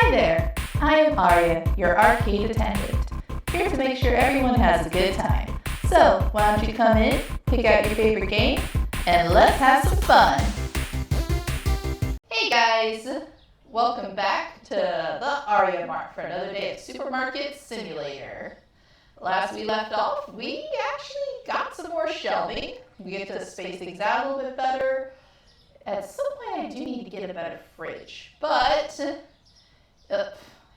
Hi there, I am Arya, your arcade attendant, here to make sure everyone has a good time. So, why don't you come in, pick out your favorite game, and let's have some fun. Hey guys, welcome back to the Aryamart for another day of Supermarket Simulator. Last we left off, we actually got some more shelving. We get to space things out a little bit better. At some point I do need to get a better fridge, but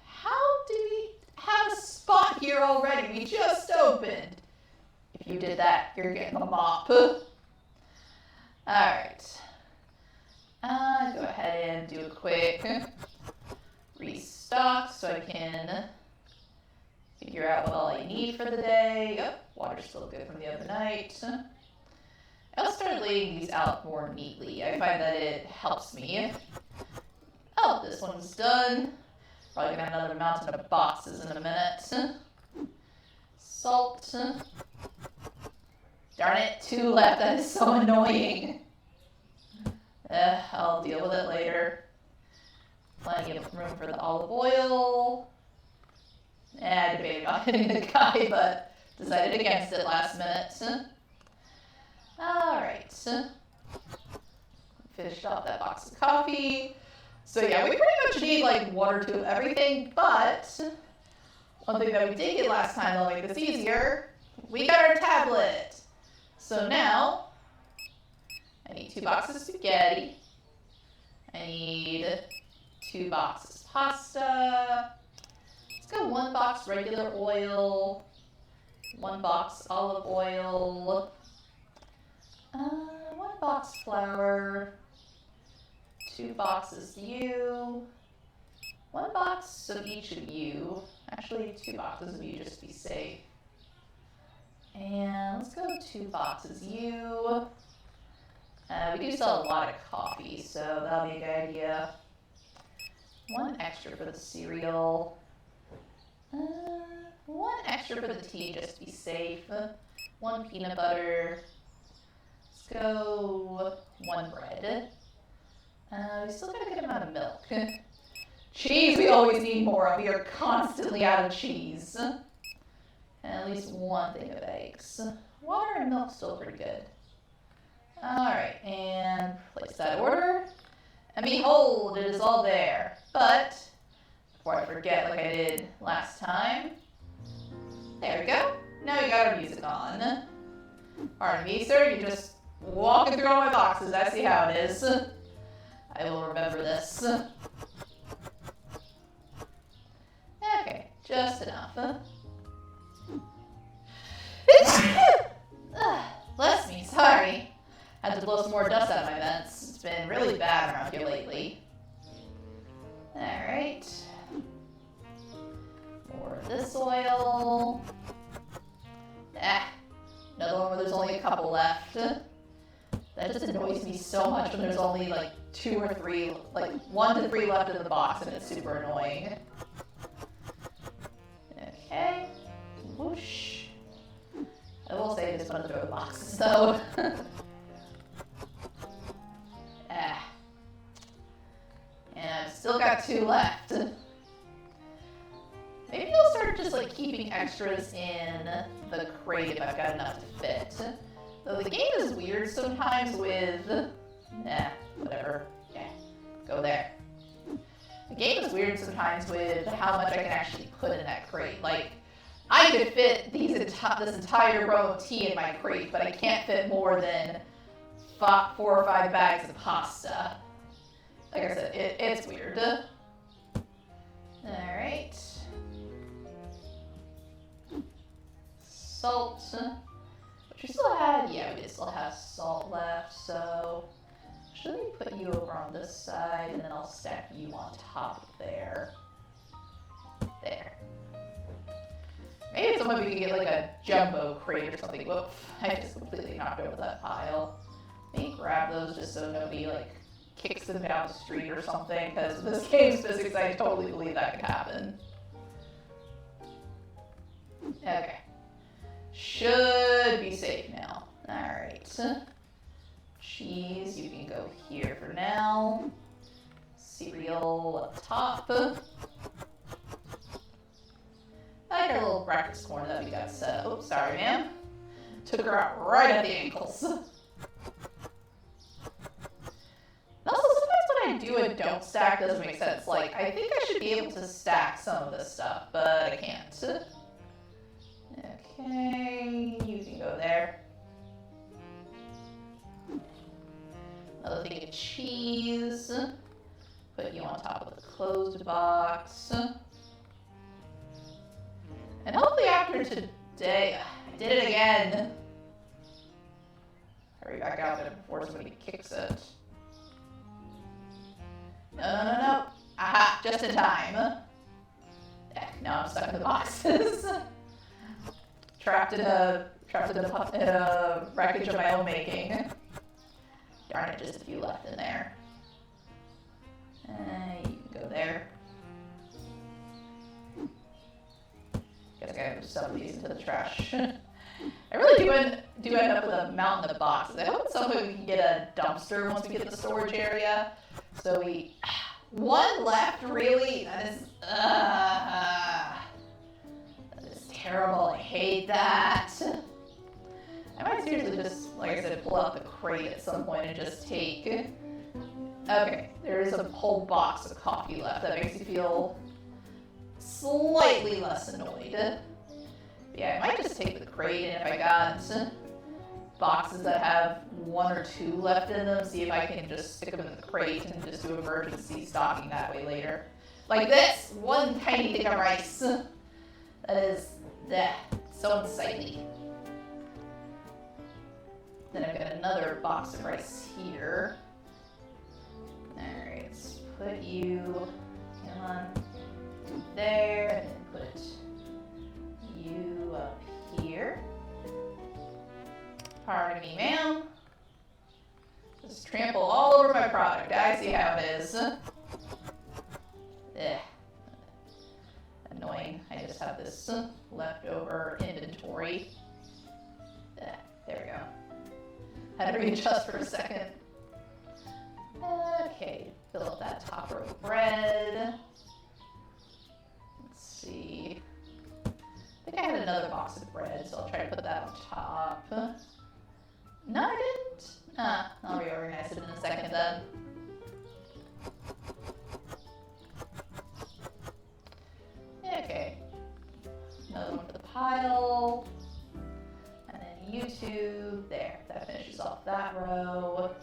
how do we have a spot here already? We just opened. If you did that, you're getting a mop. Alright. Go ahead and do a quick restock so I can figure out what all I need for the day. Yep, water's still good from the other night. I'll start laying these out more neatly. I find that it helps me. Oh, this one's done. Probably gonna have another mountain of boxes in a minute. Salt. Darn it, 2 left. That is so annoying. I'll deal with it later. Plenty of room for the olive oil. I debated about hitting the guy, but decided against it last minute. Alright. Finished off that box of coffee. So yeah, we pretty much need like 1 or 2 of everything, but one thing that we did get last time that'll make this easier, we got our tablet. So now, I need 2 boxes of spaghetti. I need 2 boxes pasta. Let's go 1 box regular oil, 1 box olive oil, 1 box flour, 2 boxes you, 1 box of each of you. Actually, 2 boxes of you just to be safe. And let's go 2 boxes you. We do sell a lot of coffee, so that'll be a good idea. 1 extra for the cereal. 1 extra for the tea just to be safe. 1 peanut butter. Let's go 1 bread. We still got a good amount of milk. Cheese we always need more of. We are constantly out of cheese. And at least 1 thing of eggs. Water and milk still pretty good. Alright, and place that order. And behold, it is all there. But, before I forget like I did last time, there we go. Now we got our music on. Pardon me, sir, you're just walking through all my boxes. I see how it is. I will remember this. Okay, just enough. Bless me, sorry. Had to blow some more dust out of my vents. It's been really bad around here lately. Alright. More of this oil. Another one where there's only a couple left. That just annoys me so much when there's only like 2 or 3, like 1 to 3 left in the box, and it's super annoying. Okay. Whoosh. I will say I just want to throw the boxes though. And I've still got 2 left. Maybe I'll start just like keeping extras in the crate if I've got enough to fit. Though the game is weird sometimes with, whatever, yeah, go there. The game is weird sometimes with how much I can actually put in that crate. Like, I could fit this entire row of tea in my crate, but I can't fit more than 4 or 5 bags of pasta. Like I said, it's weird. Alright. Salt. Which we still had, yeah, we did still have salt left, so should we put you over on this side, and then I'll stack you on top of there. There. Maybe at some point we could get like a jumbo crate or something. Whoop, I just completely knocked over that pile. Maybe grab those just so nobody like kicks them down the street or something, because with this game's physics, I totally believe that could happen. Okay. Should be safe now. Alright. Cheese, you can go here for now. Cereal up top. like our little breakfast corner that we got set up. Oops, sorry, ma'am. Took her out right at the ankles. Also, sometimes when I do and don't stack, it doesn't make sense. Like, I think I should be able to stack some of this stuff, but I can't. Okay, you can go there. Another thing of cheese. Put you on top of the closed box. And hopefully after today, I did it again. Hurry back out there before somebody kicks it. No. Aha, just in time. Now I'm stuck in the boxes. trapped in a wreckage of my own making. Darn it, just a few left in there. You can go there. Guess I gotta stuff these into the trash. I really do end up with a mountain of boxes. I hope at some point we can get a dumpster once we get the storage area. So one left, really? That is terrible. I hate that. I might seriously just, like I said, pull out the crate at some point and just take. Okay, there is a whole box of coffee left. That makes you feel slightly less annoyed. Yeah, I might just take the crate, and if I got boxes that have 1 or 2 left in them, see if I can just stick them in the crate and just do emergency stocking that way later. Like this, one tiny thing of rice. That is, so unsightly. Then I've got another box of rice here. Alright, let's put you, come on, there, and then put you up here. Pardon me, ma'am. Just trample all over my product. I see how it is. Annoying. I just have this leftover inventory. There we go. Had to readjust for a second. Okay, fill up that top row of bread. Let's see. I think I had another box of bread, so I'll try to put that on top. No, I didn't. I'll reorganize it in a second then. Okay. Another one for the pile. And then YouTube. There, that finishes off that row.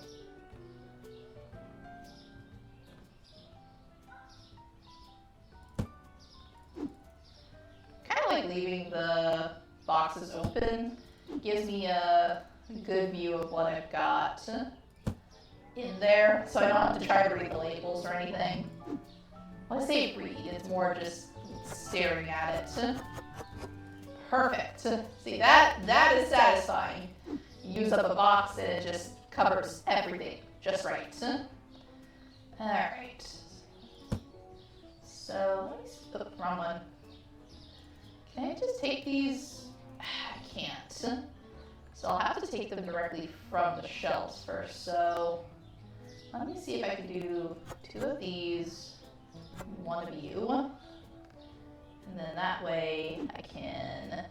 Kind of like leaving the boxes open gives me a good view of what I've got in there, so I don't have to try to read the labels or anything. When I say read, it's more just staring at it. Perfect. See, that is satisfying. You use up a box and it just covers everything just right. Alright. So, let me see the wrong one. Can I just take these? I can't. So I'll have to take them directly from the shelves first. So let me see if I can do 2 of these, 1 of you. And then that way I can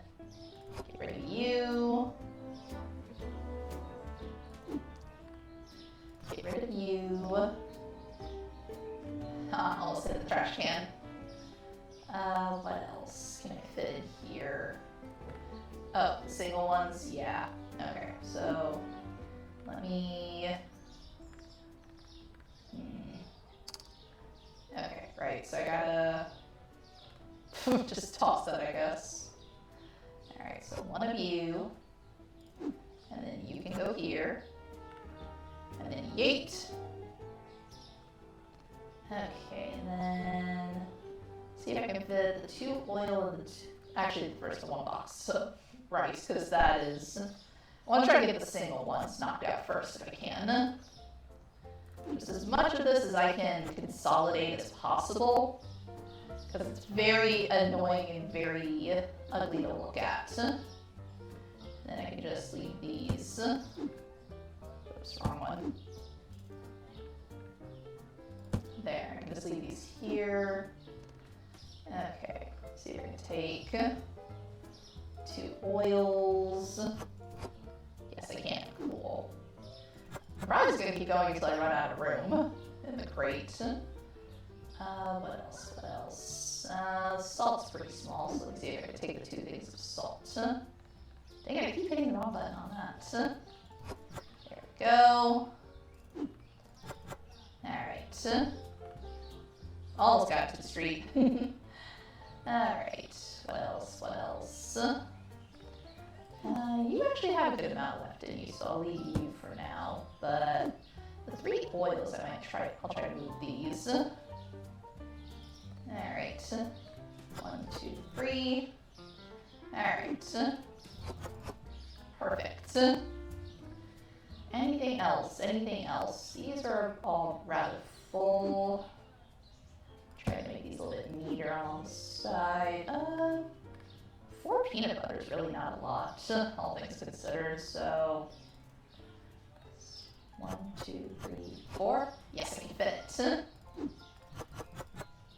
get rid of you. Get rid of you. Almost hit the trash can. What else can I fit in here? Oh, single ones? Yeah. Okay, so let me... Okay, right, so I gotta just toss that, I guess. Alright, so 1 of you, and then you can go here, and then yeet. Okay, and then see if I can fit the 2 oil and the actually first the 1 box of rice, because that is, I want to try to get the single ones knocked out first if I can. Just as much of this as I can consolidate as possible, because it's very annoying and very ugly to look at. Then I can just leave these. Oops, wrong one. There, I can just leave these here. Okay, See if we can take 2 oils. Yes, I can. Cool. I'm probably just gonna keep going until I run out of room in the crate. What else? What else? Salt's pretty small, so let's see if I can take the 2 things of salt. Dang it, I keep hitting the wrong button on that. There we go. Alright. Almost got to the street. Alright, what else? What else? You actually have a good amount left in you, so I'll leave you for now. But the 3 oils, I'll try to move these. Alright. 1, 2, 3. Alright. Perfect. Anything else? Anything else? These are all rather full. Try to make these a little bit neater on the side. 4 peanut butter is really not a lot, all things considered, so 1, 2, 3, 4. Yes, I can fit it.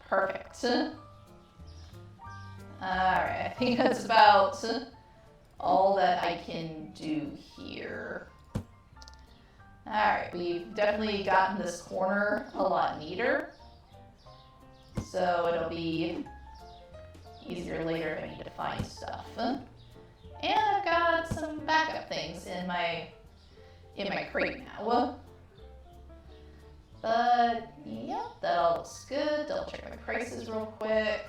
Perfect. Alright, I think that's about all that I can do here. Alright, we've definitely gotten this corner a lot neater, so it'll be easier later if I need to find stuff. And I've got some backup things in my crate now. But yeah, that all looks good. Double check my prices real quick.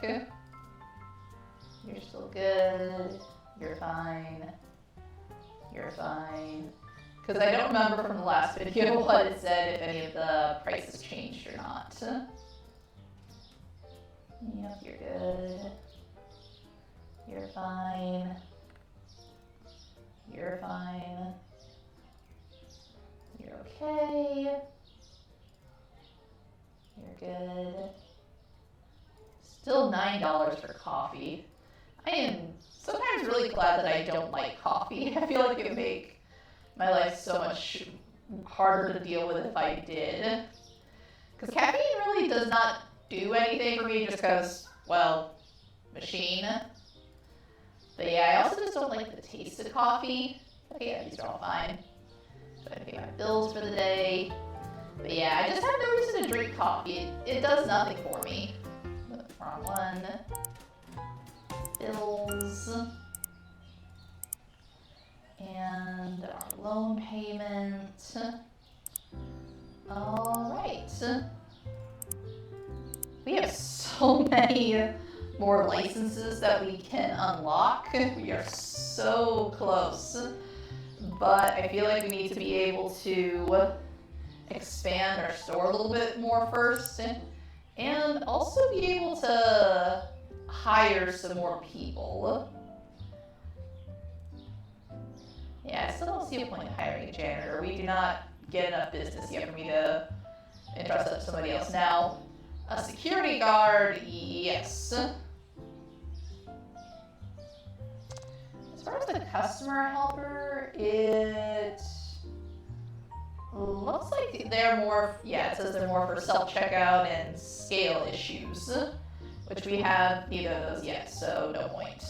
You're still good. You're fine. You're fine. Because I don't remember from the last video what it said, if any of the prices changed or not. Yep, you're good. You're fine. You're fine. You're okay. You're good. Still $9 for coffee. I am sometimes really glad that I don't like coffee. I feel like it would make my life so much harder to deal with if I did. Because caffeine really does not do anything for me just because, well, machine. But yeah, I also just don't like the taste of coffee. Okay, yeah, these are all fine. So I pay my bills for the day. But yeah, I just have no reason to drink coffee. It does nothing for me. Wrong one. Bills. And our loan payment. Alright. We have so many more licenses that we can unlock. We are so close. But I feel like we need to be able to expand our store a little bit more first. And also be able to hire some more people. Yeah, I still don't see a point in hiring a janitor. We do not get enough business yet for me to entrust that to somebody else. Now, a security guard, yes. As far as the customer helper, it looks like they're more, yeah, it says they're more for self-checkout and scale issues, which we have neither of those yet, so no point.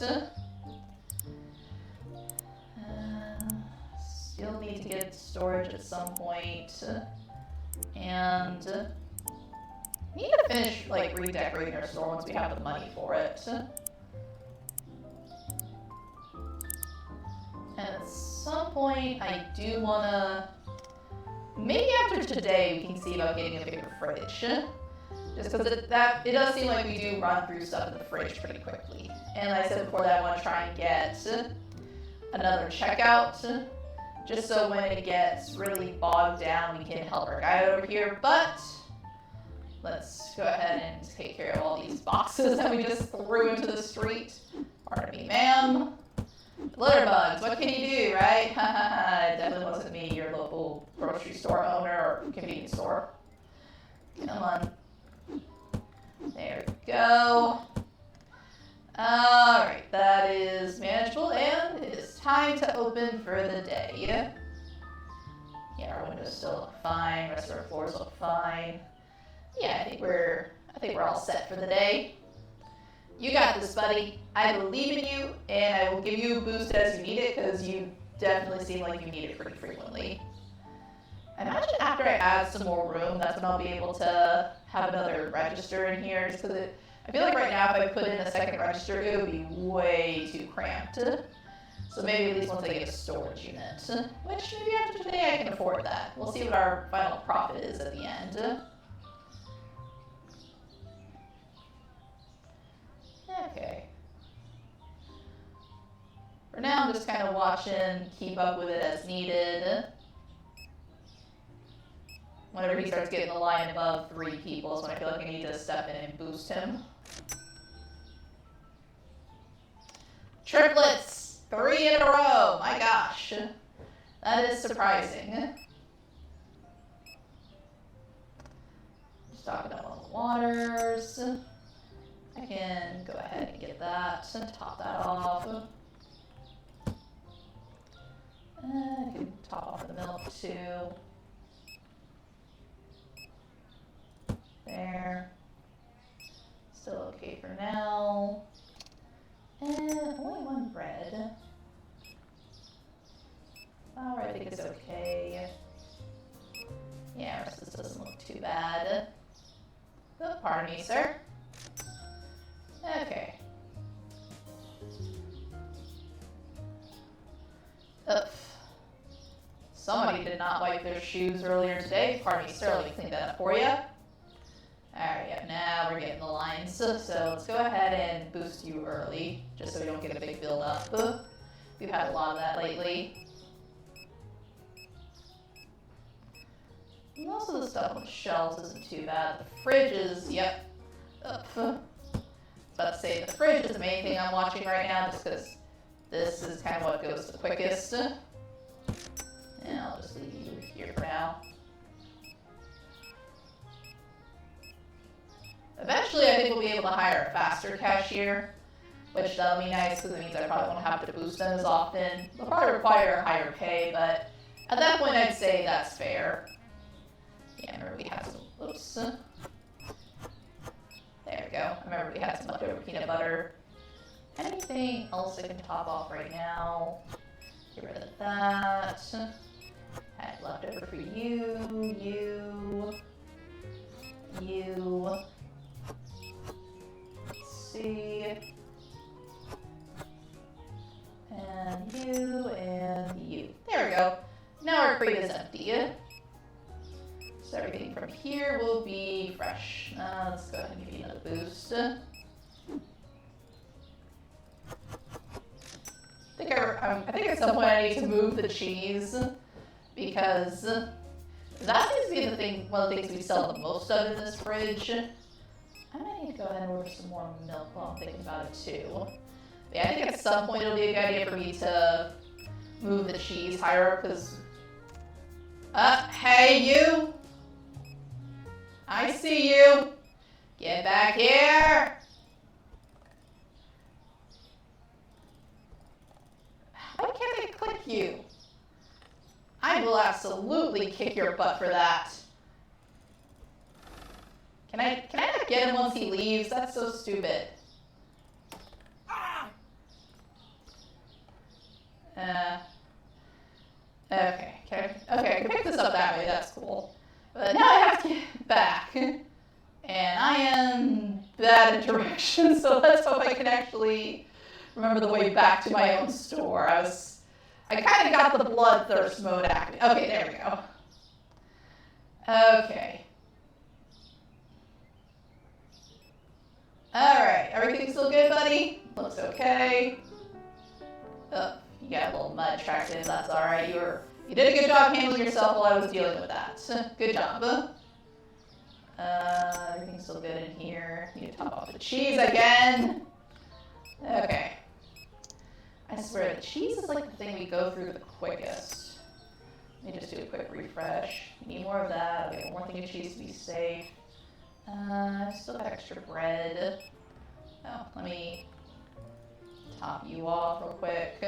Still need to get storage at some point, and need to finish like redecorating our store once we have the money for it. And at some point, I do want to, maybe after today, we can see about getting a bigger fridge. Just because it does seem like we do run through stuff in the fridge pretty quickly. And like I said before that I want to try and get another checkout, just so when it gets really bogged down, we can help our guy over here. But let's go ahead and take care of all these boxes that we just threw into the street. Pardon me, ma'am. Litter bugs, what can you do, right? It definitely wasn't me, your local grocery store owner or convenience store. Come on. There we go. Alright, that is manageable, and it is time to open for the day. Yeah, our windows still look fine, rest of our floors look fine. Yeah, I think we're all set for the day. You got this, buddy. I believe in you, and I will give you a boost as you need it, because you definitely seem like you need it pretty frequently. I imagine after I add some more room, that's when I'll be able to have another register in here, just because I feel like right now if I put in a second register, it would be way too cramped. So maybe at least once I get a storage unit, which maybe after today I can afford that. We'll see what our final profit is at the end. Okay. For now, I'm just kind of watching, keep up with it as needed. Whenever he starts getting the line above 3 people is when I feel like I need to step in and boost him. Triplets! 3 in a row! My gosh. That is surprising. Stocking up on the waters. I can go ahead and get that and top that off. I can top off the milk too. There. Still okay for now. And only 1 bread. Flour I think is okay. Yeah, this doesn't look too bad. Oh, pardon me, sir. Okay. Ugh. Somebody did not wipe their shoes earlier today. Pardon me, sir, let me clean that up for you. Alright, yeah, now we're getting the lines. So let's go ahead and boost you early, just so we don't get a big build up. We've had a lot of that lately. Most of the stuff on the shelves isn't too bad. The fridge is, yep. About to say the fridge is the main thing I'm watching right now, just because this is kind of what goes the quickest. And I'll just leave you here for now. Eventually, I think we'll be able to hire a faster cashier, which that'll be nice because it means I probably won't have to boost them as often. They'll probably require a higher pay, but at that point, I'd say that's fair. Yeah, I remember we had some, oops. There we go. I remember we had some leftover peanut butter. Anything else I can top off right now? Get rid of that. Had leftover for you, you. Let's see. And you. There we go. Now our crate is empty. So everything from here will be fresh. Let's go ahead and give you another boost. I think at some point I need to move the cheese because that seems to be the thing, one of the things we sell the most of in this fridge. I might need to go ahead and order some more milk while I'm thinking about it too. But yeah, I think at some point it'll be a good idea for me to move the cheese higher up because... hey you! I see you! Get back here! Why can't I click you? I will absolutely kick your butt for that. Can I not get him once he leaves? That's so stupid. Okay, I can pick this up that way, that's cool. But now I have to get back. And I am bad at directions, so let's hope I can actually remember the way back to my own store. I kind of got the bloodthirst mode active. Okay, there we go. Okay. Alright, everything still good, buddy? Looks okay. Oh, you got a little mud tracked in, that's alright. You did a good job handling yourself while I was dealing with that. Good job. Everything's still good in here. Need to top off the cheese again. Okay. I swear, the cheese is like the thing we go through the quickest. Let me just do a quick refresh. Need more of that. Okay, one more thing of cheese to be safe. Still got extra bread. Oh, let me top you off real quick.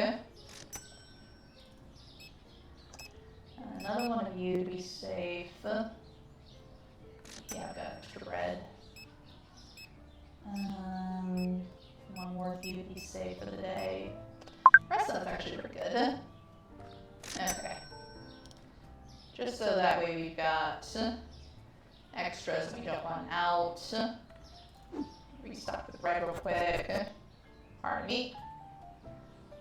Another one of you to be safe. Yeah, I've got extra bread. you to be safe for the day. The rest of that's actually pretty good. Okay. Just so that way we've got extras and we don't run out. Restock the bread real quick. Pardon me.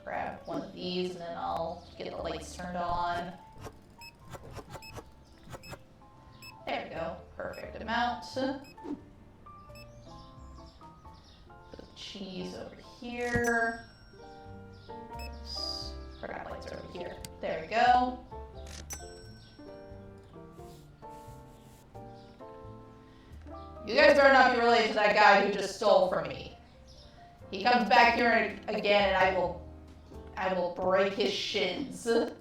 Grab one of these and then I'll get the lights turned on. There we go. Perfect amount. Put the cheese over here. Oops. Forgot lights are over here. There we go. You guys better not be related to that guy who just stole from me. He comes back here again and I will break his shins. And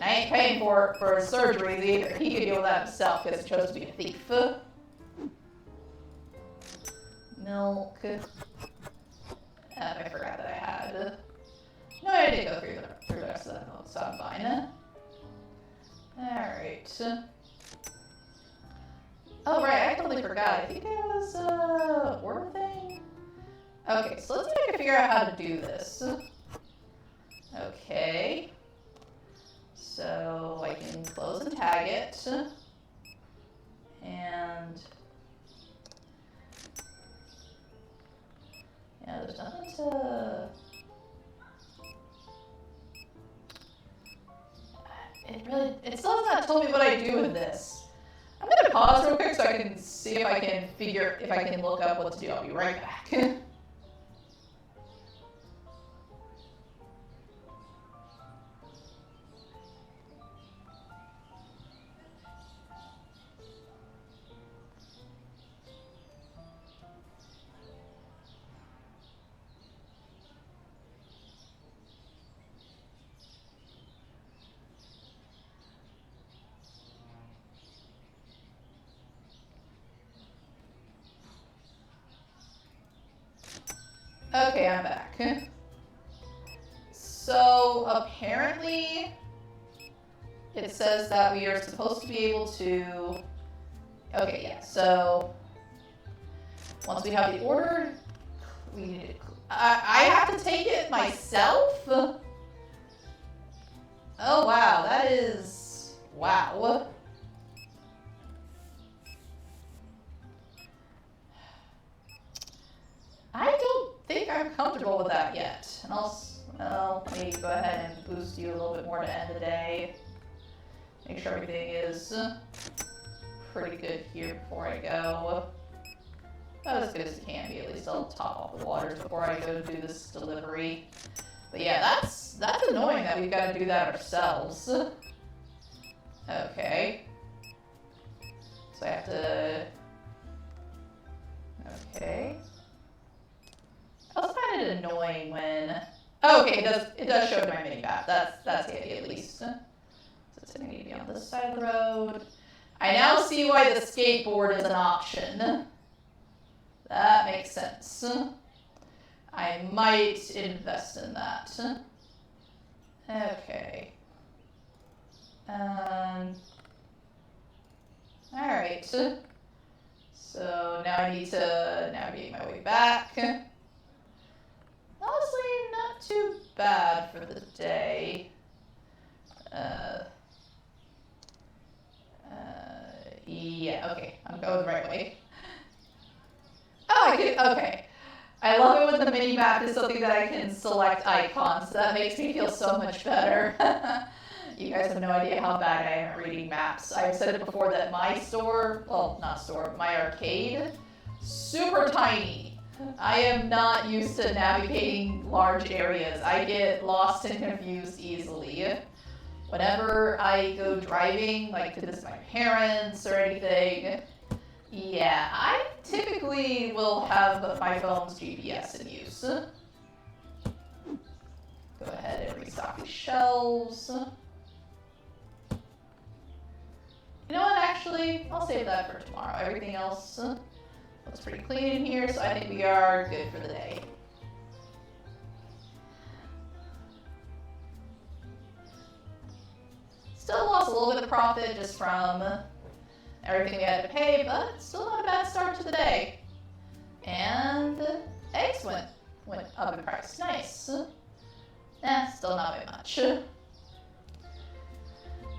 I ain't paying for his surgeries either. He could deal with that himself because he chose to be a thief. Milk. I forgot that I had. No, I did go through the rest of that milk, so I'm fine. Alright. Oh, right, I totally forgot. I think it was a order thing. Okay, so let's see if I can figure out how to do this. Okay. So I can close and tag it. And yeah, there's nothing to... It still has not told me what I do with this. I'm gonna pause real quick so I can see if I can look up what to do. I'll be right back. Okay, I'm back. So apparently it says that we are supposed to be able to... Okay, yeah, so once we have the order, we need to... I have to take it myself? Oh wow, that is... Wow. I don't think I'm comfortable with that yet. And I'll maybe go ahead and boost you a little bit more to end the day. Make sure everything is pretty good here before I go. About as good as it can be. At least I'll top off the waters before I go do this delivery. But yeah, that's annoying that we've got to do that ourselves. Okay. So I have to... Okay. I was find it annoying when... Oh, okay, it does show my mini map. That's handy at least. So it's going to be on this side of the road. I now see why the skateboard is an option. That makes sense. I might invest in that. Okay. Alright. So now I need to navigate my way back. Honestly, not too bad for the day. Yeah, okay, I'm going the right way. Oh, okay. I love it when the mini map is something that I can select icons. That makes me feel so much better. You guys have no idea how bad I am at reading maps. I've said it before that my store, well, not store, my arcade, super tiny. I am not used to navigating large areas. I get lost and confused easily. Whenever I go driving, like to visit my parents or anything, yeah, I typically will have my phone's GPS in use. Go ahead and restock these shelves. You know what, actually, I'll save that for tomorrow. Everything else looks pretty clean in here, so I think we are good for the day. Still lost a little bit of profit just from everything we had to pay, but still not a bad start to the day. And eggs went up much.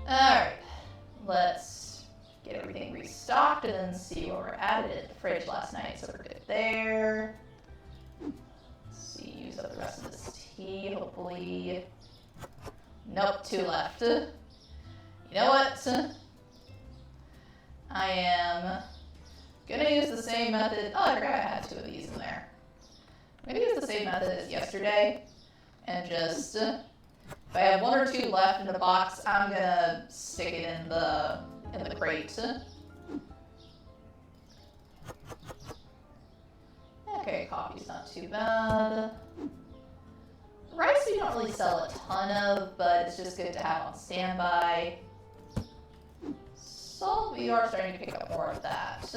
Alright, let's get everything restocked and then see where we're at. It in the fridge last night, so we're good there. Let's see, use up the rest of this tea, hopefully. Nope, 2 left. You know what? I am gonna use the same method. Oh, I forgot I had 2 of these in there. I'm gonna use the same method as yesterday and just, if I have 1 or 2 left in the box, I'm gonna stick it in the crate. Okay, coffee's not too bad. Rice we don't really sell a ton of, but it's just good to have on standby. Salt, we are starting to pick up more of that.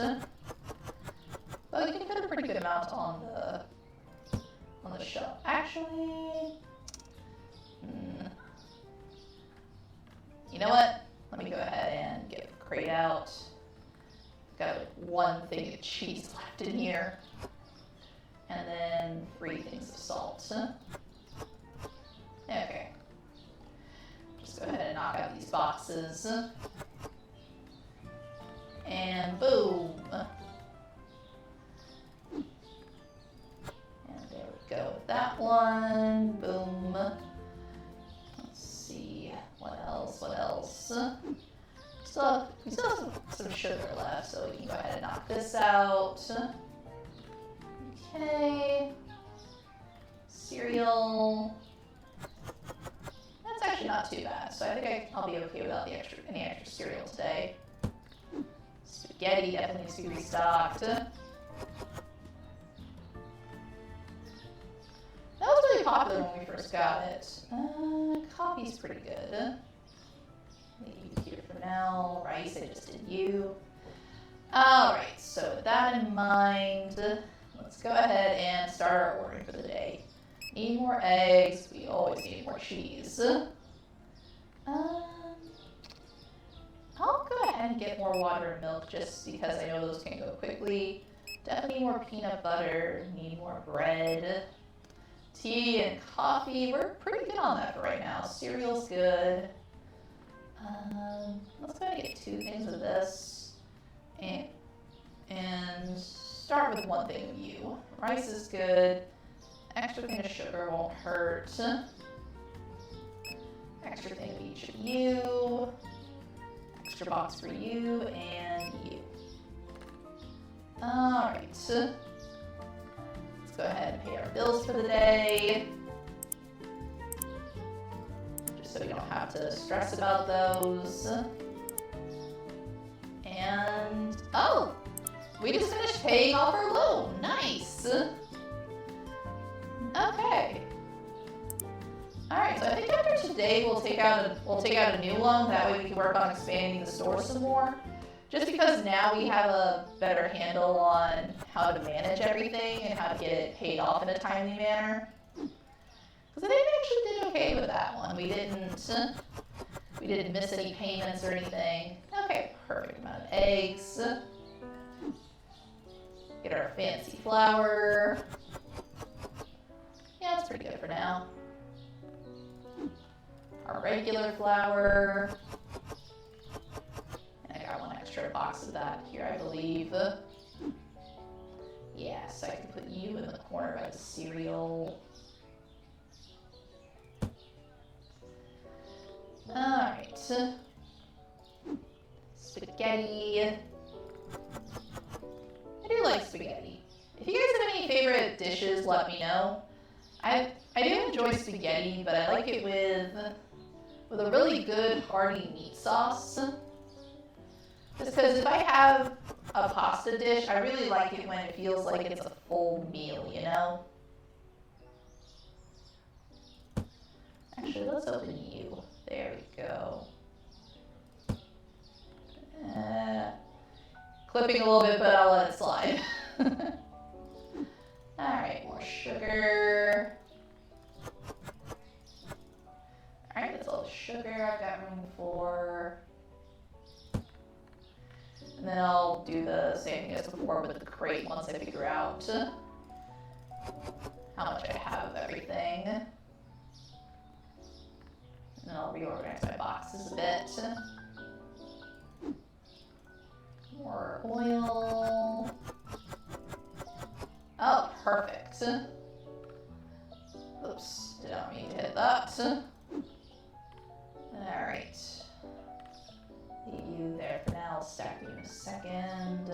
But we can fit a pretty good amount on the shelf. Actually, you know what? Let me go ahead and get the crate out. Got like 1 thing of cheese left in here. And then 3 things of salt. Okay. Just go ahead and knock out these boxes. And boom. And there we go with that one. Boom. Let's see. What else? We still have some sugar left, so we can go ahead and knock this out. Okay. Cereal. That's actually not too bad, so I think I'll be okay without any extra cereal today. Spaghetti definitely needs to be restocked. That was really popular when we first got it. Coffee's pretty good. Leave you here for now. Rice, I just did you. Alright, so with that in mind, let's go ahead and start our ordering for the day. Need more eggs. We always need more cheese. I'll go ahead and get more water and milk just because I know those can go quickly. Definitely need more peanut butter. Need more bread. Tea and coffee. We're pretty good on that for right now. Cereal's good. Let's go ahead and get 2 things of this. And start with 1 thing of you. Rice is good. Extra thing of sugar won't hurt. Extra thing of each of you. Extra box for you and you. Alright. Let's go ahead and pay our bills for the day. Just so we don't have to stress about those. And, oh! We just finished paying off our loan. Nice! Okay. Alright, so I think after today we'll take out a new loan. That way we can work on expanding the store some more. Just because now we have a better handle on how to manage everything and how to get it paid off in a timely manner. Because I think we actually did okay with that one. We didn't miss any payments or anything. Okay, perfect amount of eggs. Get our fancy flour. Yeah, that's pretty good for now. Our regular flour. And I got 1 extra box of that here, I believe. Yes, I can put you in the corner by the cereal. Alright. Spaghetti. I do like spaghetti. If you guys have any favorite dishes, let me know. I do enjoy spaghetti, but I like it with a really good hearty meat sauce. Just because if I have a pasta dish, I really like it when it feels like it's a full meal, you know? Actually, let's open you. There we go. Clipping a little bit, but I'll let it slide. Alright, more sugar. Alright, that's all the sugar I've got room for. And then I'll do the same thing as before with the crate once I figure out how much I have of everything. And I'll reorganize my boxes a bit. More oil. Oh, perfect. Oops, did not mean to hit that. Alright. Leave you there for now. I'll stack you in a second.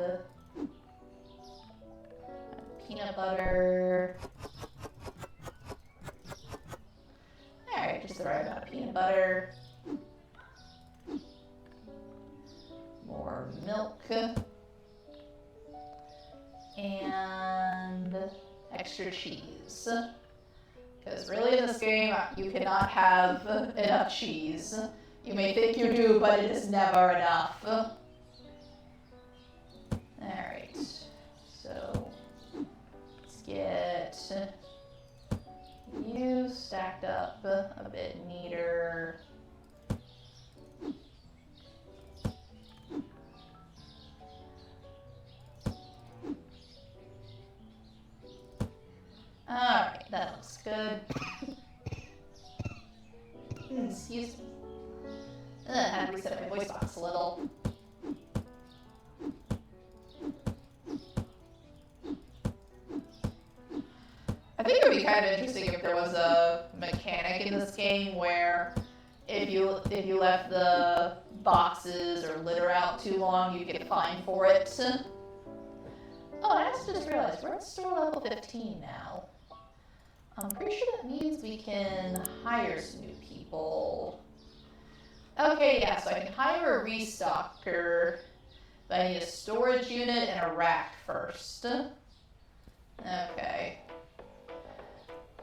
Peanut butter. Alright, just the right amount of peanut butter. More milk. And extra cheese. Because really in this game, you cannot have enough cheese. You may think you do, but it is never enough. Alright, so let's get you stacked up a bit neater. Alright, that looks good. Excuse me. I had to reset my voice box a little. I think it would be kind of interesting if there was a mechanic in this game where if you left the boxes or litter out too long, you get fined for it. Oh, I also just realized we're at store level 15 now. I'm pretty sure that means we can hire some new people. Okay, yeah, so I can hire a restocker, but I need a storage unit and a rack first. Okay.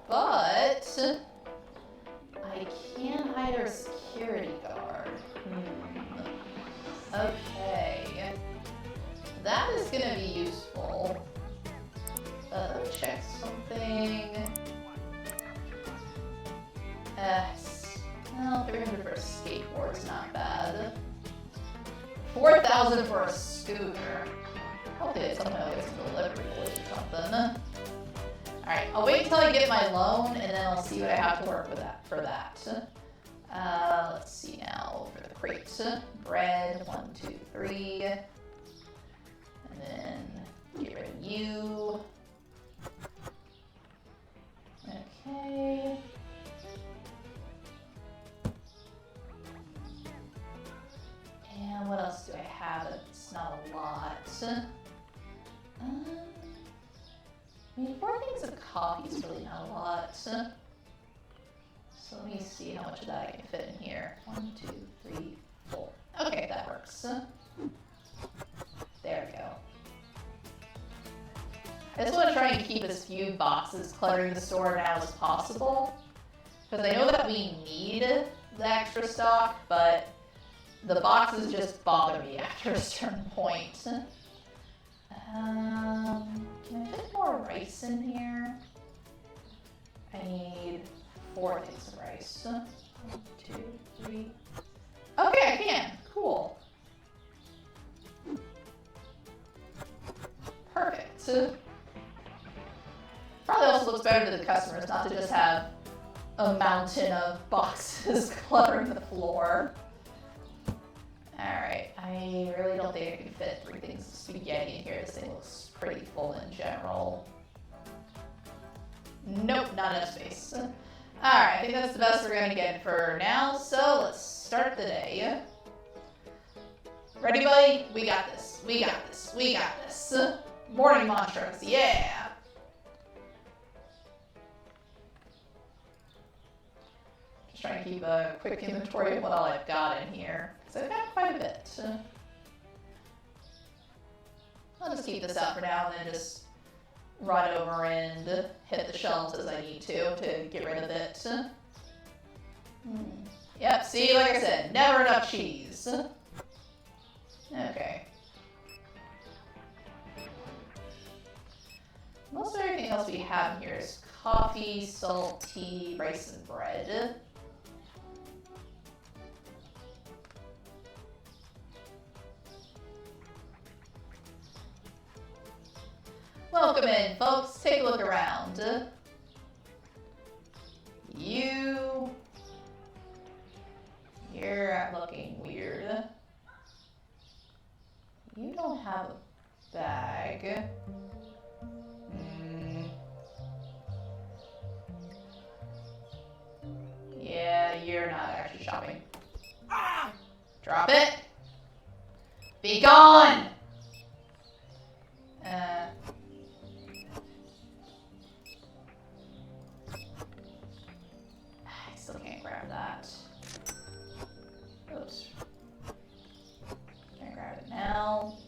But I can hire a security guard. Okay. That is gonna be useful. Let me check something. Well, 300 for a skateboard's not bad. 4,000 for a scooter. Hopefully it's something like some delivery or something. Alright, I'll wait until I get my loan and then I'll see what I have to work with for that. Let's see now for the crates. Bread, 1, 2, 3. And then get rid of you. Okay. And what else do I have? It's not a lot. I mean, 4 things of coffee is really not a lot. So let me see how much of that I can fit in here. 1, 2, 3, 4. Okay, that works. There we go. I just want to try and keep as few boxes cluttering the store now as possible. Because I know that we need the extra stock, but the boxes just bother me after a certain point. Can I fit more rice in here? I need 4 things of rice. 1, 2, 3. Okay, I can. Cool. Perfect. Probably also looks better to the customers not to just have a mountain of boxes cluttering the floor. Alright, I really don't think I can fit 3 things of spaghetti in here. This thing looks pretty full in general. Nope, not enough space. Alright, I think that's the best we're gonna get for now, so let's start the day. Ready, buddy? We got this. We got this. We got this. Morning mantras, yeah! Just trying to keep a quick inventory of what all I've got in here. So I've got quite a bit. I'll just keep this out for now and then just run over and hit the shelves as I need to get rid of it. Yep, see, like I said, never enough cheese. Okay. Most of everything else we have in here is coffee, salt, tea, rice, and bread. Welcome in, folks. Take a look around. You you're looking weird. You don't have a bag. Yeah, you're not actually shopping. Drop it. Be gone! I still can't grab that. Oops. Can I grab it now?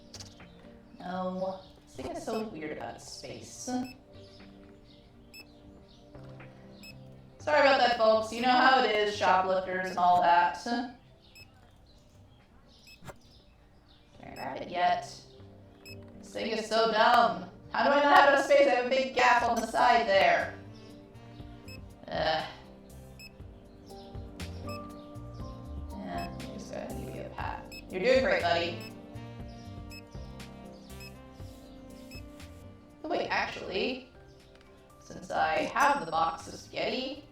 No. This thing is so weird about space. Sorry about that, folks. You know how it is, shoplifters and all that. Can I grab it yet? This thing is so dumb. How do I not have enough space? I have a big gap on the side there. Yeah, I'm just gonna give you a pat. You're doing great, buddy. Oh, wait, actually, since I have the box of spaghetti,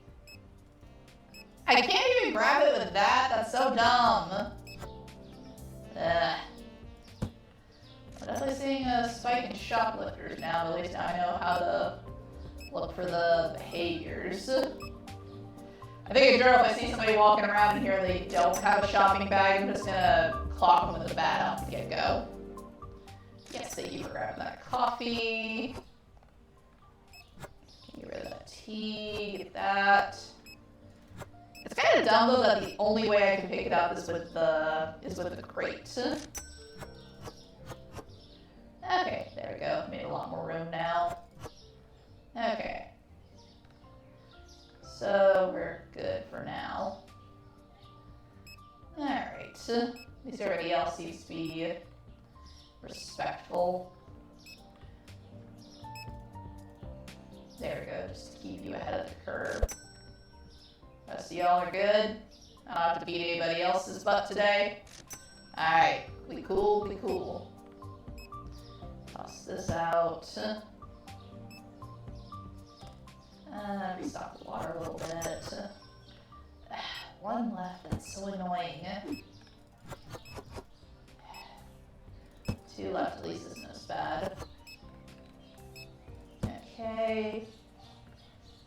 I can't even grab it with that. That's so dumb. I'm definitely seeing a spike in shoplifters now. At least now I know how to look for the behaviors. I think in general, if I see somebody walking around in here and they don't have a shopping bag, I'm just gonna clock them with the bat off the get-go. Yes, thank you for grabbing that coffee. Get rid of that tea, get that. It's kind of dumb though that the only way I can pick it up is with the crate. Okay, there we go. Made a lot more room now. Okay. So we're good for now. Alright. At least everybody else seems to be respectful. There we go, just to keep you ahead of the curve. Rest of y'all are good. I don't have to beat anybody else's butt today. Alright, we cool, we cool. Toss this out. Restock the water a little bit. One left, that's so annoying. Two left, at least isn't as bad. Okay.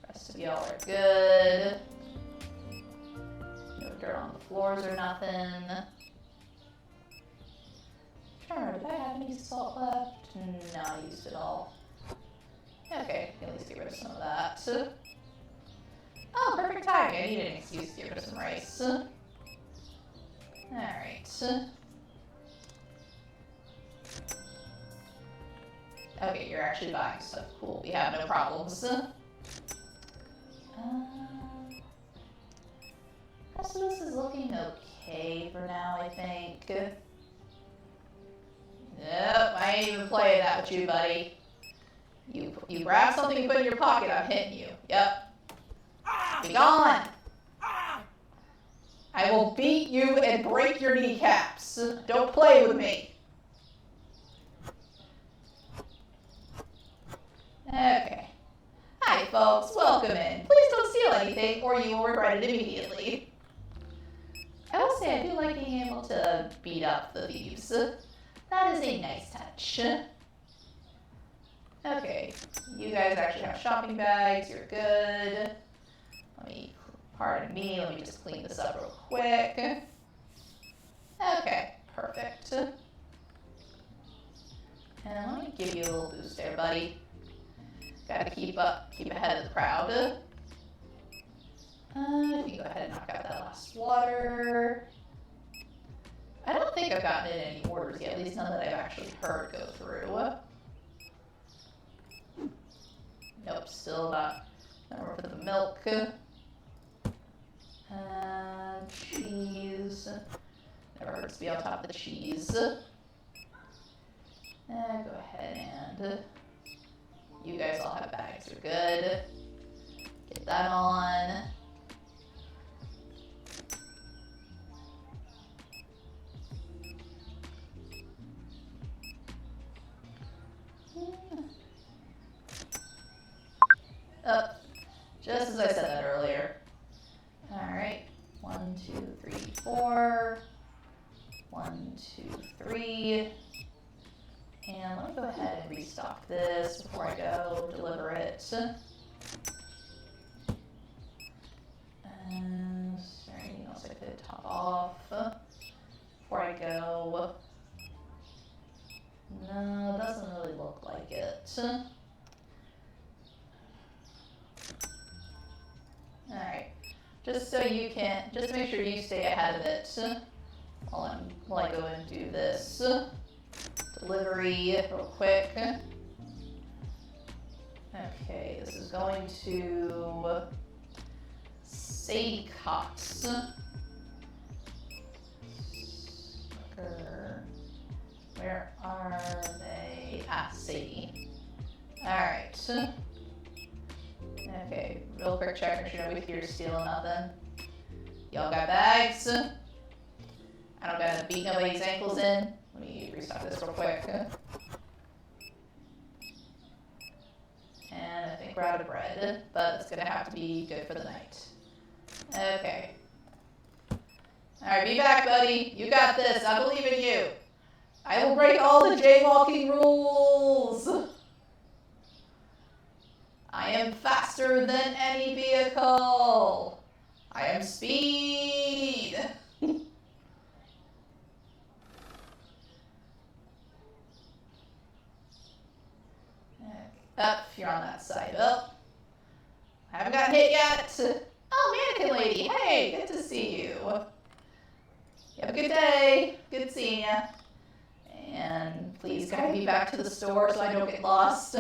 Rest of y'all are good. No dirt on the floors or nothing. Sure, did I have any salt left? No, I used it all. Okay, at least get rid of some of that. Oh, perfect timing. I needed an excuse to get rid of some rice. Alright. Okay, you're actually buying stuff. Cool, we have no problems. So this is looking okay for now, I think. Nope, I ain't even playing that with you, buddy. You grab something you put in your pocket, I'm hitting you. Yep. Be gone! I will beat you and break your kneecaps. Don't play with me. Okay. Hi, folks. Welcome in. Please don't steal anything or you will regret it immediately. I will say I do like being able to beat up the thieves. That is a nice touch. Okay, you guys actually have shopping bags, you're good. Pardon me, let me just clean this up real quick. Okay, perfect. And let me give you a little boost there, buddy. Gotta keep ahead of the crowd. If you go ahead and knock out that last water. I don't think I've gotten in any orders yet, at least none that I've actually heard go through. Nope, still not. More for the milk. Cheese. Never hurts to be on top of the cheese. Go ahead and you guys all have bags, you're good. Get that on. Oh, just as I said that earlier. Alright, 1, 2, 3, 4. before I go deliver it. And is there anything else I could top off before I go? No, it doesn't really look like it. Alright, just so you can, just make sure you stay ahead of it while I go and do this delivery real quick. Okay, this is going to Sadie Cox. Where are they? Ah, Sadie. Alright. Okay, real quick check, make sure nobody's here stealing nothing. Y'all got bags? I don't gotta beat nobody's ankles in. Let me restock this real quick. And I think we're out of bread, but it's gonna have to be good for the night. Okay. Alright, be back, buddy. You got this. I believe in you. I will break all the jaywalking rules. I am faster than any vehicle. I am speed. Up, you're on that side. Up. I haven't gotten hit yet. Oh, mannequin lady. Hey, good to see you. You have a good day. Good seeing ya. And please guide me back to the store so I don't get lost.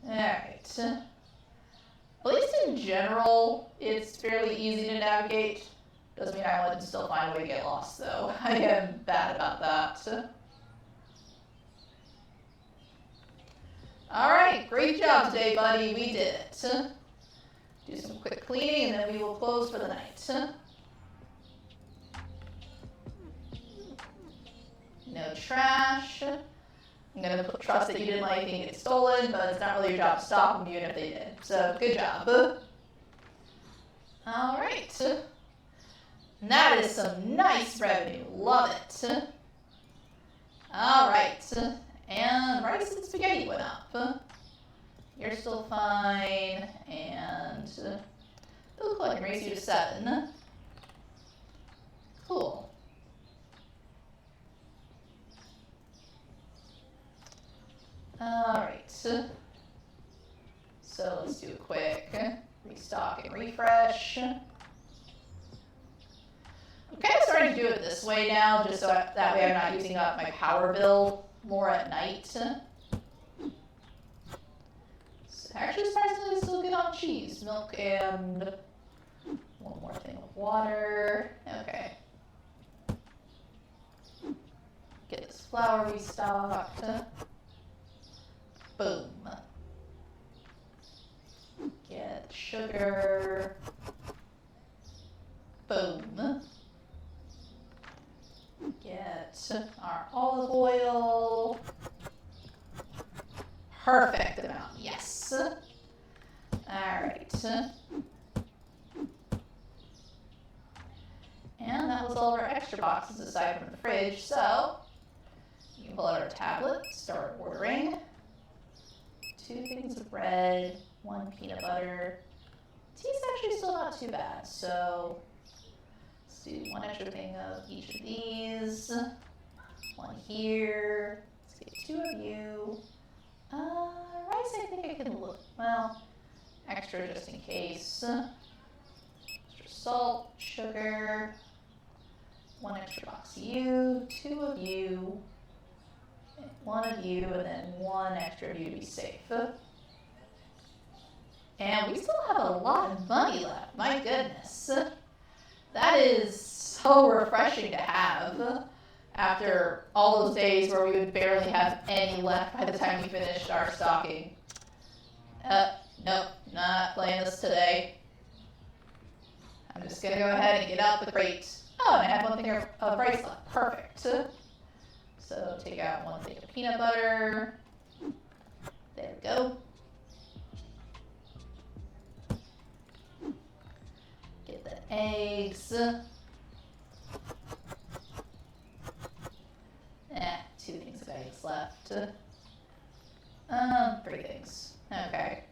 Alright. At least in general, it's fairly easy to navigate. Doesn't mean I wouldn't still find a way to get lost, though. I am bad about that. Alright, great job today, buddy. We did it. Do some quick cleaning, and then we will close for the night. No trash. I'm going to trust that you didn't let anything get stolen, but it's not really your job to stop them even if they did. So, good job. Alright. That is some nice revenue. Love it. Alright. And rice and spaghetti went up. You're still fine. And look like I can raise you to 7. Cool. Alright. So let's do a quick restock and refresh. I'm kind of starting to do it this way now, just so that way I'm not using up my power bill more at night. So actually, surprisingly, still good on cheese, milk, and one more thing of water. Okay. Get this flour restocked. Boom. Get sugar. Boom. Get our olive oil. Perfect amount, yes. Alright. And that was all of our extra boxes aside from the fridge, so you can pull out our tablet, start ordering. 2 things of bread, 1 peanut butter. Tea's actually still not too bad, so let's do 1 extra thing of each of these. 1 here. Let's get 2 of you. Rice, I think I can look, well, extra just in case. Extra salt, sugar. 1 extra box of you, 2 of you. 1 of you, and then 1 extra of you to be safe. And we still have a lot of money left, my goodness. That is so refreshing to have after all those days where we would barely have any left by the time we finished our stocking. Nope, not playing this today. I'm just gonna go ahead and get out the crate. Oh, and I have 1 thing of rice left, perfect. So take out 1 thing of peanut butter. There we go. Get the eggs. 2 things of bags left? 3 things. Okay.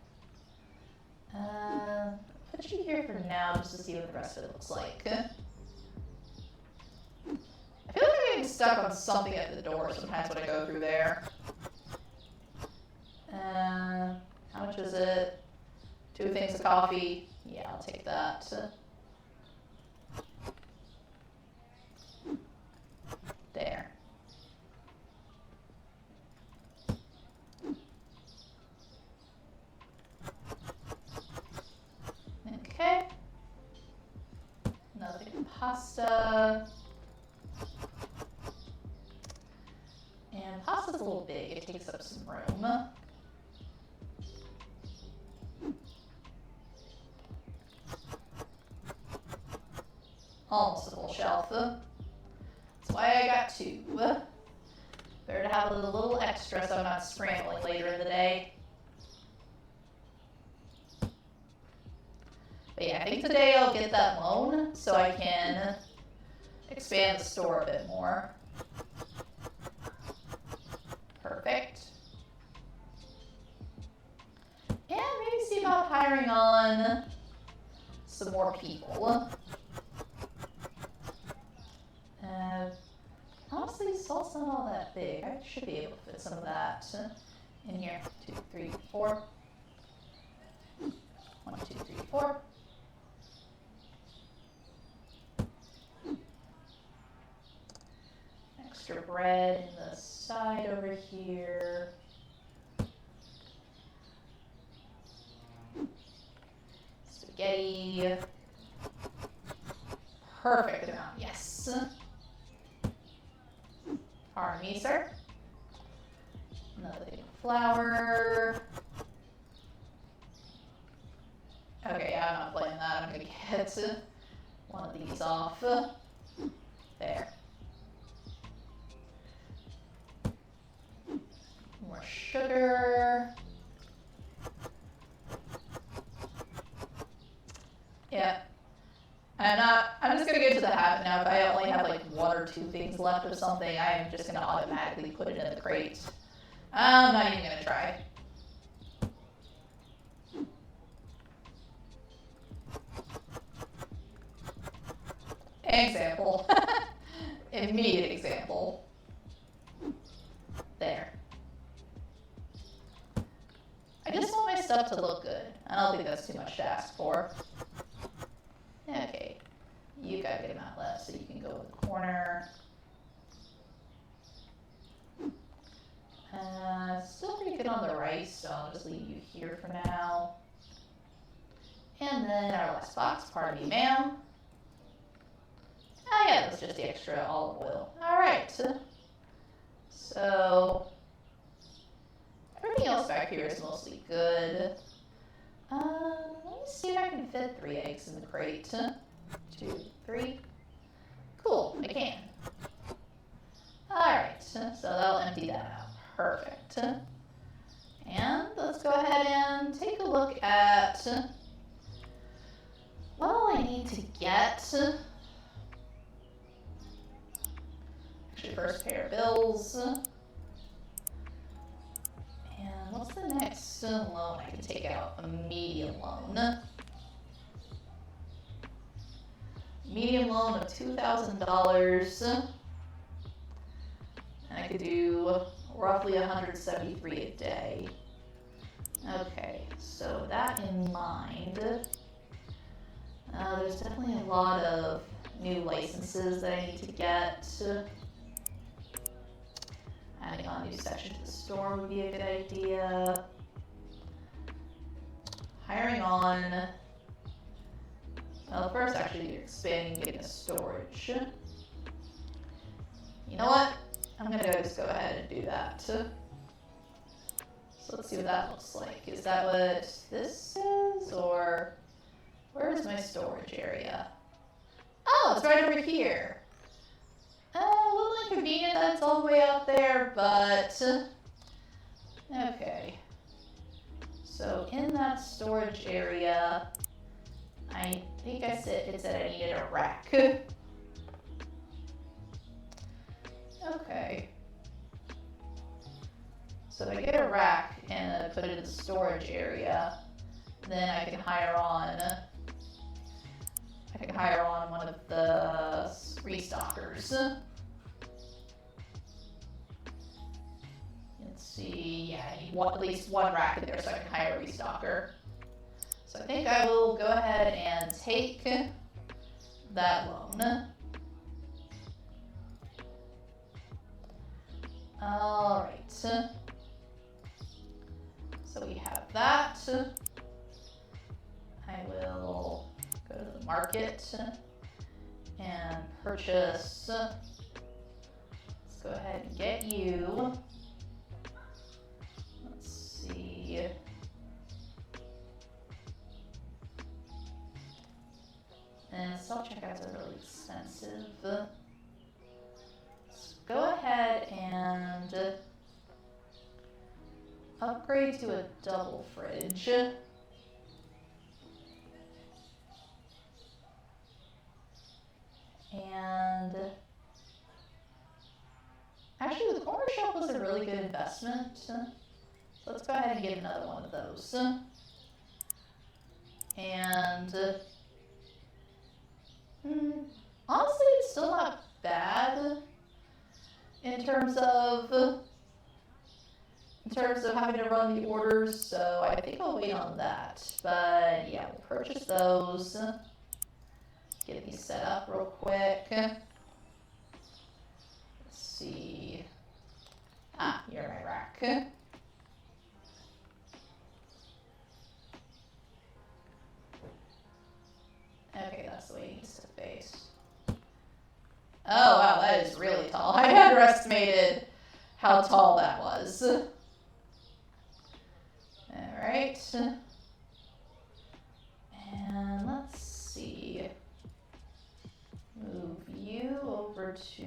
Put you here for now just to see what the rest of it looks like. I feel like I'm getting stuck on something at the door sometimes when I go through there. How much is it? 2 things of coffee. Yeah, I'll take that. There. Okay. Another thing of pasta. And pasta's a little big, it takes up some room. Almost a full shelf. That's why I got 2. Better to have a little extra so I'm not scrambling later in the day. But yeah, I think today I'll get that loan so I can expand the store a bit more. Perfect. And maybe see about hiring on some more people. Honestly, salt's not all that big. I should be able to fit some of that in here. 2, 3, 4. 1, 2, 3, 4. Extra bread in the side over here. Spaghetti. Perfect amount, yes. Pardon me, sir. Another thing of flour. Okay, I'm not playing that. I'm gonna get one of these off. There. More sugar. Yeah. I'm just gonna get to the habit now. If I only have like 1 or 2 things left of something, I am just gonna automatically put it in the crate. I'm not even gonna try. Example. Immediate example. There. I just want my stuff to look good. I don't think that's too much to ask for. Okay. You got a good amount left, so you can go in the corner. Still pretty good on the rice, so I'll just leave you here for now. And then our last box, pardon me, ma'am. Oh yeah, that's just the extra olive oil. Alright. So, everything else back here is mostly good. Let me see if I can fit 3 eggs in the crate. 2, 3. Cool, I can. Alright, so that'll empty that out. Perfect. And let's go ahead and take a look at what all I need to get. Actually, first pair of bills. And what's the next loan I can take out? A medium loan. Medium loan of $2,000. And I could do roughly 173 a day. Okay, so with that in mind, there's definitely a lot of new licenses that I need to get. Adding on a new section to the store would be a good idea. Hiring on, well, first actually you're expanding, getting a storage. You know what? I'm gonna just go ahead and do that. So let's see what that looks like. Is that what this is, or where is my storage area? Oh, it's right over here. A little inconvenient that it's all the way out there, but okay. So in that storage area, I think it said I needed a rack. Okay. So if I get a rack and put it in the storage area, then I can hire on one of the restockers. Let's see, yeah, I need at least one rack in there so I can hire a restocker. So I think I will go ahead and take that loan. All right. So we have that. I will go to the market and purchase. Let's go ahead and get you. Let's see. And self-checkouts are really expensive. Let's go ahead and upgrade to a double fridge. And actually the corner shelf was a really good investment. So let's go ahead and get another one of those. And honestly, it's still not bad in terms of having to run the orders, so I think I'll wait on that. But yeah, we'll purchase those. Get these set up real quick. Let's see. Ah, you're my rack. Okay, that's the way it needs to face. Oh wow, that is really tall. I underestimated how tall that was. Alright. And let's see. Move you over to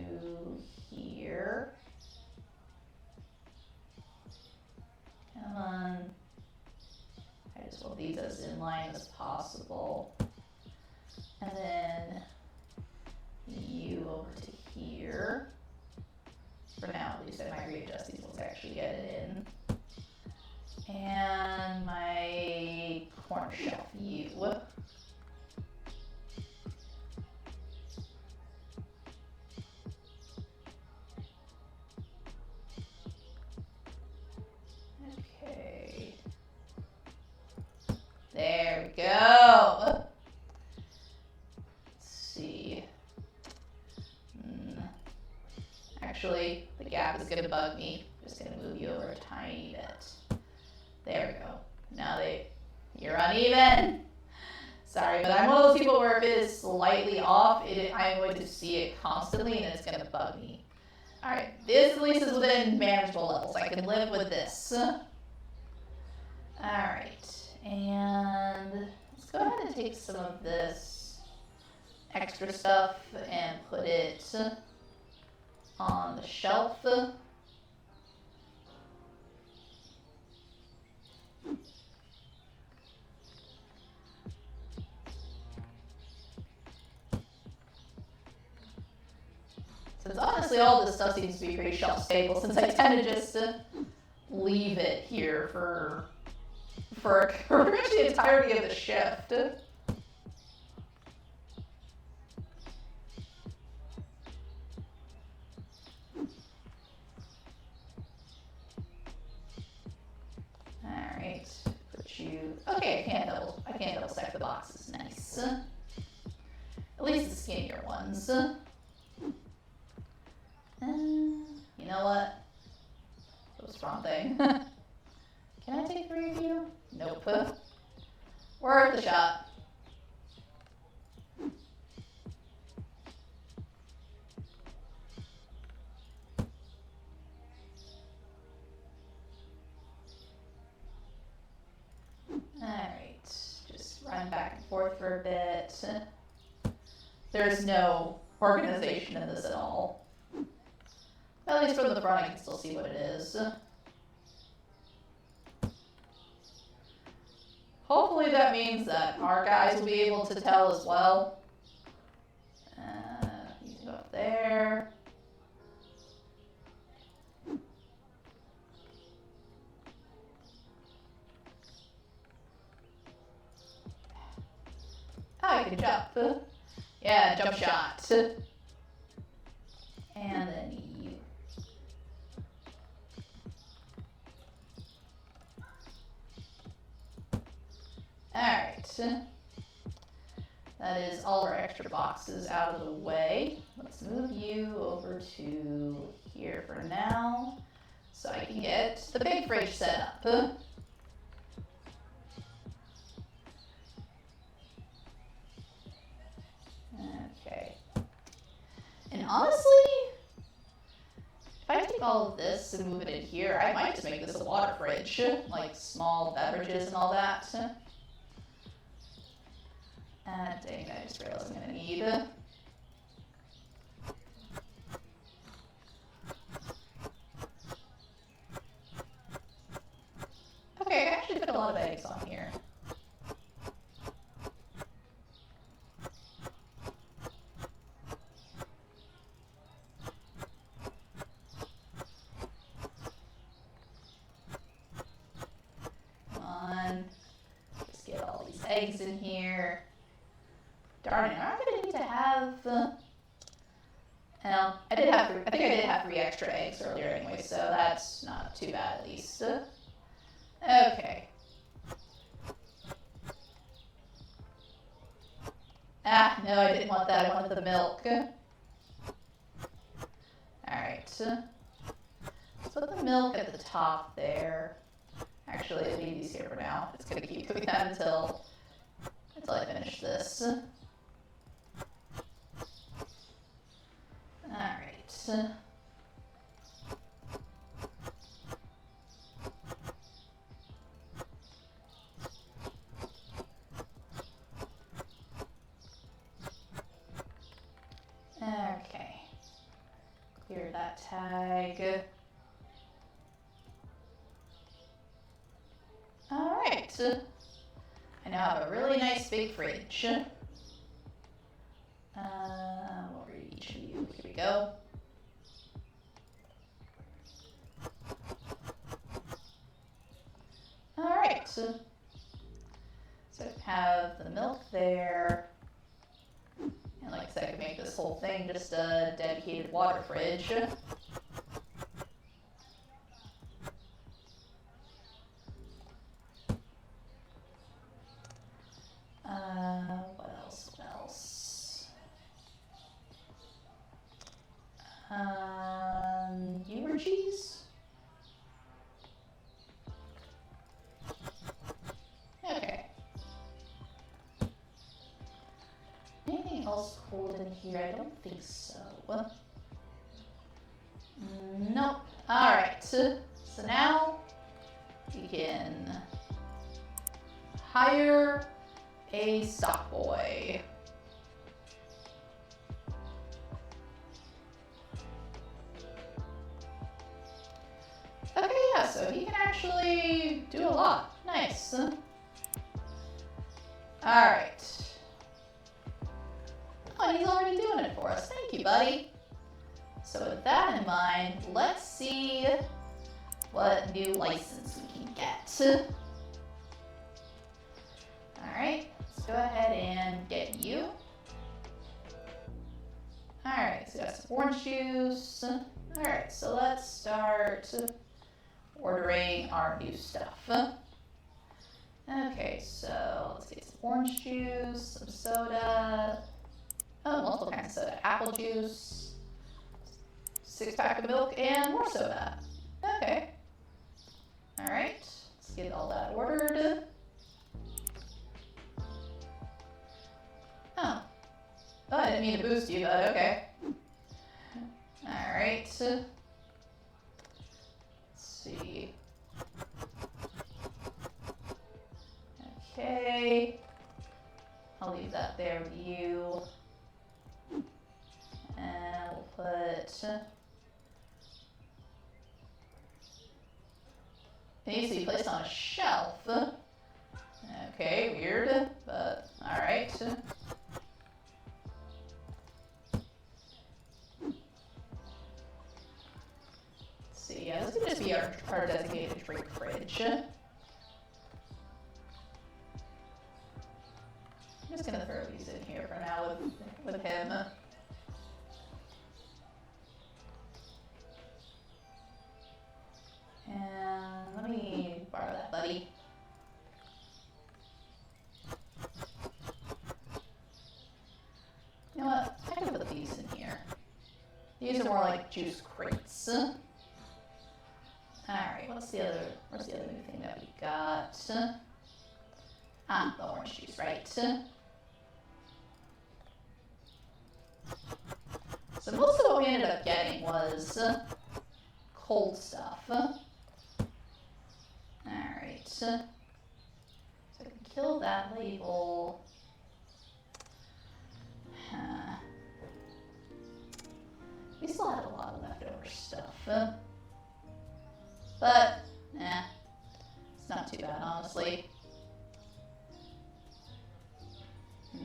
here. Come on. I just want these as in line as possible. And then you over to here. For now, at least I might readjust these once I actually get it in. And my corner shelf you. Okay. There we go. Let's see. Actually, the gap is gonna bug me. I'm just gonna move you over a tiny bit. There we go. Now you're uneven. Sorry, but I'm one of those people where if it is slightly off, I'm going to see it constantly and it's gonna bug me. All right, this at least is within manageable levels. I can live with this. All right, and let's go ahead and take some of this extra stuff and put it on the shelf. Since honestly all this stuff seems to be pretty shelf stable, since I tend to just leave it here for pretty much the entirety of the shift. Alright, put you, okay, I can't double stack the boxes, nice. At least the skinnier ones. You know what? That was the wrong thing. Can I take 3 of you? Nope. Worth the shot. Alright, just run back and forth for a bit. There's no organization in this at all. At least from the front I can still see what it is. Hopefully that means that our guys will be able to tell as well. You can go up there. I can jump. Yeah, jump shot. And then you. Alright. That is all our extra boxes out of the way. Let's move you over to here for now, so I can get the big fridge set up. Okay. And honestly, if I take all of this and move it in here, I might just make this a water fridge, like small beverages and all that. Dang, I just realized I'm gonna need. Okay, I actually put a lot of eggs on here. Come on, just get all these eggs in here. Darn it, I'm gonna need to have. Well, I think I did have 3 extra eggs earlier anyway, so that's not too bad at least. Okay. Ah, no, I didn't want that. I wanted the milk. Alright. Let's put the milk at the top there. Actually, I'll leave these here for now. It's gonna keep doing that until I finish this. Alright. Okay. Clear that tag. Alright. I now have a really nice big fridge. Over each of you. Here we go. Alright. So I have the milk there. And like I said, I could make this whole thing just a dedicated water fridge. What else? What else? Ewer cheese? Okay. Anything else cold in here? I don't think so. Nope. Alright. So now we can hire a stock boy. Okay, yeah, so he can actually do a lot. Nice. Alright. Oh, he's already doing it for us. Thank you, buddy. So with that in mind, let's see what new license we can get. Alright, let's go ahead and get you. Alright, so we got some orange juice. Alright, so let's start ordering our new stuff. Okay, so let's get some orange juice, some soda. Oh, multiple kinds of soda. Apple juice, 6-pack of milk, and more soda. Okay. Alright, let's get all that ordered. Oh. Oh, I didn't mean to boost you, but okay. Alright. Let's see. Okay. I'll leave that there with you. And we'll put... It needs to be placed on a shelf. Okay, weird, but alright. See, yeah, this could just be our designated drink fridge. just gonna throw these in here for now with him. And let me borrow that, buddy. You know what? I can put these in here. These are more like juice crates. Alright, where's the other new thing that we got? The orange juice, right? So most of what we ended up getting was cold stuff. Alright. So I can kill that label. We still had a lot of leftover stuff. But, it's not too bad, honestly. You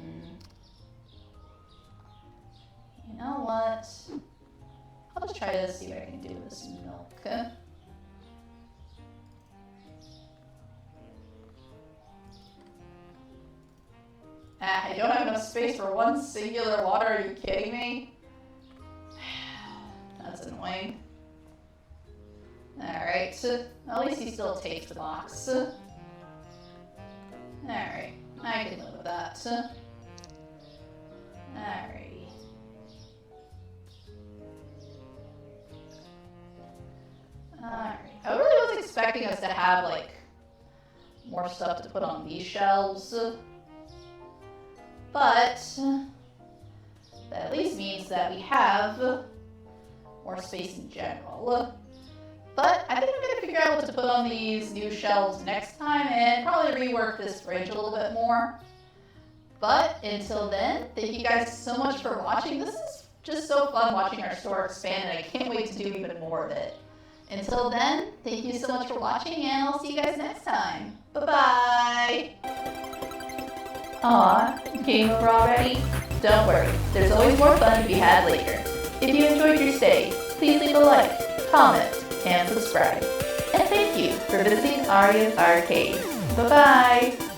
know what? I'll just try to see what I can do with this milk. I don't have enough space for one singular water, are you kidding me? That's annoying. Alright, at least he still takes the box. Alright, I can live with that. Alright. Alright, I really was expecting us to have, like, more stuff to put on these shelves. But that at least means that we have more space in general. But I think I'm going to figure out what to put on these new shelves next time and probably rework this fridge a little bit more. But until then, thank you guys so much for watching. This is just so fun watching our store expand, and I can't wait to do even more of it. Until then, thank you so much for watching, and I'll see you guys next time. Bye-bye! Aw, game over already? Don't worry, there's always more fun to be had later. If you enjoyed your stay, please leave a like, comment, and subscribe. And thank you for visiting Arya's Arcade. Bye-bye!